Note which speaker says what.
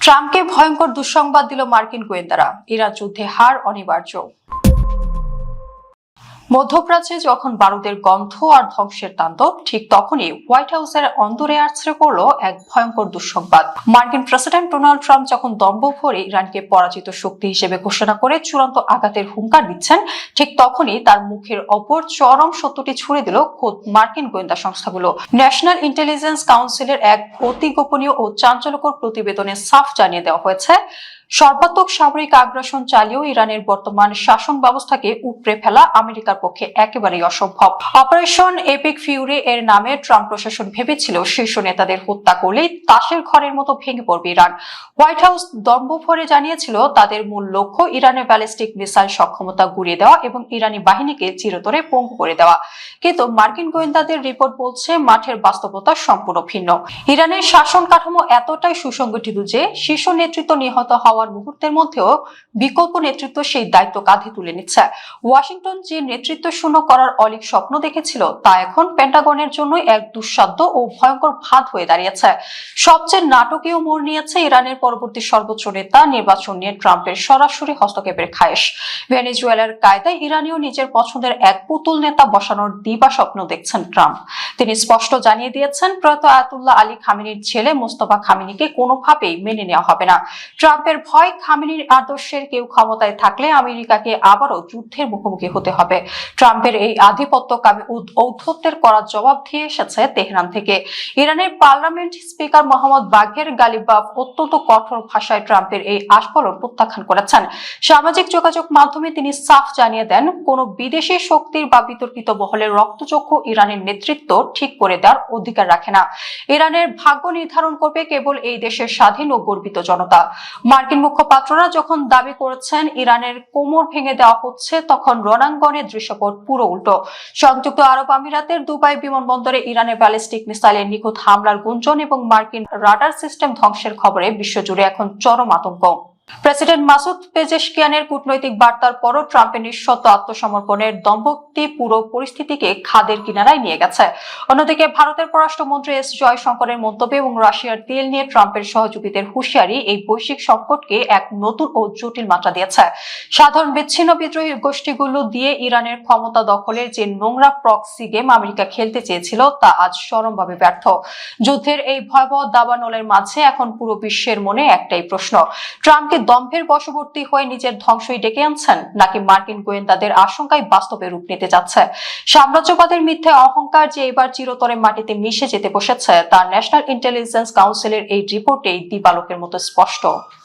Speaker 1: ট্রাম্পকে ভয়ঙ্কর দুঃসংবাদ দিল মার্কিন গোয়েন্দারা। ইরান যুদ্ধে হার অনিবার্য। মধ্যপ্রাচ্যে যখন বারুদের গন্ধ আর ধ্বংসের তাণ্ডব, ঠিক তখনই হোয়াইট হাউসের অন্দরে আছড়ে পড়ল এক ভয়ঙ্কর দুঃসংবাদ। মার্কিন প্রেসিডেন্ট ডোনাল্ড ট্রাম্প যখন দম্ভ ভরে ইরানকে পরাজিত শক্তি হিসেবে ঘোষণা করে চূড়ান্ত আঘাতের হুঙ্কার দিচ্ছেন, ঠিক তখনই তার মুখের ওপর চরম সত্যটি ছুড়ে দিল খোদ মার্কিন গোয়েন্দা সংস্থাগুলো। ন্যাশনাল ইন্টেলিজেন্স কাউন্সিলের এক অতি গোপনীয় ও চাঞ্চল্যকর প্রতিবেদনে সাফ জানিয়ে দেওয়া হয়েছে, সর্বাত্মক সামরিক আগ্রাসন চালিয়েও ইরানের বর্তমান শাসন ব্যবস্থাকে উপড়ে ফেলা আমেরিকার পক্ষে একেবারেই অসম্ভব। অপারেশন এপিক ফিউরি এর নামে ট্রাম্প প্রশাসন ভেবেছিল শীর্ষ নেতাদের হত্যা করলেই তাসের ঘরের মতো ভেঙে পড়বে ইরান। হোয়াইট হাউস দম্ভ ভরে জানিয়েছিল তাদের মূল লক্ষ্য ইরানের ব্যালিস্টিক মিসাইল সক্ষমতা গুঁড়িয়ে দেওয়া এবং ইরানি বাহিনীকে চিরতরে পঙ্গু করে দেওয়া। কিন্তু মার্কিন গোয়েন্দাদের রিপোর্ট বলছে মাঠের বাস্তবতা সম্পূর্ণ ভিন্ন। ইরানের শাসন কাঠামো এতটাই সুসংগঠিত যে শীর্ষ নেতৃত্ব নিহত হওয়ার মুহূর্তের মধ্যেও বিকল্প নেতৃত্ব সেই দায়িত্ব কাঁধে তুলে নিচ্ছে। ওয়াশিংটন যে নেতৃত্ব শূন্য করার অলীক স্বপ্ন দেখেছিল তা এখন পেন্টাগনের জন্য এক দুঃসাধ্য ও ভয়ঙ্কর ফাঁদ হয়ে দাঁড়িয়েছে। সবচেয়ে নাটকীয় মোড় নিয়েছে ইরানের পরবর্তী সর্বোচ্চ নেতা নির্বাচন নিয়ে ট্রাম্পের সরাসরি হস্তক্ষেপের খায়েশ। ভেনেজুয়েলার কায়দায় ইরানীয় নিজের পছন্দের এক পুতুল নেতা বসানোর দিবা স্বপ্ন দেখছেন ট্রাম্প। তিনি স্পষ্ট জানিয়ে দিয়েছেন প্রয়াত আয়াতুল্লাহ আলী খামেনির ছেলে মোস্তফা খামেনিকে কোনোভাবেই মেনে নেওয়া হবে না। ট্রাম্পের ভয়, খামেনির আদর্শের কেউ ক্ষমতায় থাকলে আমেরিকাকে আবারও যুদ্ধের মুখোমুখি হতে হবে। ট্রাম্পের এই আধিপত্যকামী ঔদ্ধত্যের করার জবাব দিয়ে এসেছে তেহরান থেকে। ইরানের পার্লামেন্ট স্পিকার মোহাম্মদ বাঘের গালিবাফ অত্যন্ত কঠোর ভাষায় ট্রাম্পের এই আস্ফালন প্রত্যাখ্যান করেছেন। সামাজিক যোগাযোগ মাধ্যমে তিনি সাফ জানিয়ে দেন, কোন বিদেশি শক্তির বা বিতর্কিত মহলের রক্তচক্ষু ইরানের নেতৃত্ব ঠিক করে দেওয়ার অধিকার রাখে না। ইরানের ভাগ্য নির্ধারণ করবে কেবল এই দেশের স্বাধীন ও গর্বিত জনতা। মার্কিন মুখপাত্ররা যখন দাবি করেছেন ইরানের কোমর ভেঙে দেওয়া হচ্ছে, তখন রণাঙ্গনের দৃশ্যপট পুরো উল্টো। সংযুক্ত আরব আমিরাতের দুবাই বিমানবন্দরে ইরানের ব্যালিস্টিক মিসাইলের নিখুঁত হামলার গুঞ্জন এবং মার্কিন রাডার সিস্টেম ধ্বংসের খবরে বিশ্বজুড়ে এখন চরম আতঙ্ক। প্রেসিডেন্ট মাসুদ পেজেশকিয়ানের কূটনৈতিক বার্তার পরও ট্রাম্পের নিঃশর্ত আত্মসমর্পণের দম্ভক্তি পুরো পরিস্থিতিকে খাদের কিনারায় নিয়ে গেছে। অন্যদিকে ভারতের পররাষ্ট্রমন্ত্রী এস জয়শঙ্করের মন্তব্য এবং রাশিয়ার তেল নিয়ে ট্রাম্পের সহযোগীদের হুঁশিয়ারি এই বৈশ্বিক সংকটকে এক নতুন ও জটিল মাত্রা দিয়েছে। সাধারণ বিচ্ছিন্ন বিদ্রোহী গোষ্ঠীগুলো দিয়ে ইরানের ক্ষমতা দখলের যে নোংরা প্রক্সি গেম আমেরিকা খেলতে চেয়েছিল তা আজ চরমভাবে ব্যর্থ। যুদ্ধের এই ভয়াবহ দাবানলের মাঝে এখন পুরো বিশ্বের মনে একটাই প্রশ্ন, ট্রাম্প দম্ভের বশবর্তী হয়ে নিজের ধ্বংসই ডেকে আনছেন, নাকি মার্কিন গোয়েন্দাদের আশঙ্কায় বাস্তবে রূপ নিতে যাচ্ছে। সাম্রাজ্যবাদের মিথ্যে অহংকার যে এবার চিরতরে মাটিতে মিশে যেতে বসেছে তা ন্যাশনাল ইন্টেলিজেন্স কাউন্সিলের এই রিপোর্টেই দিবালোকের মতো স্পষ্ট।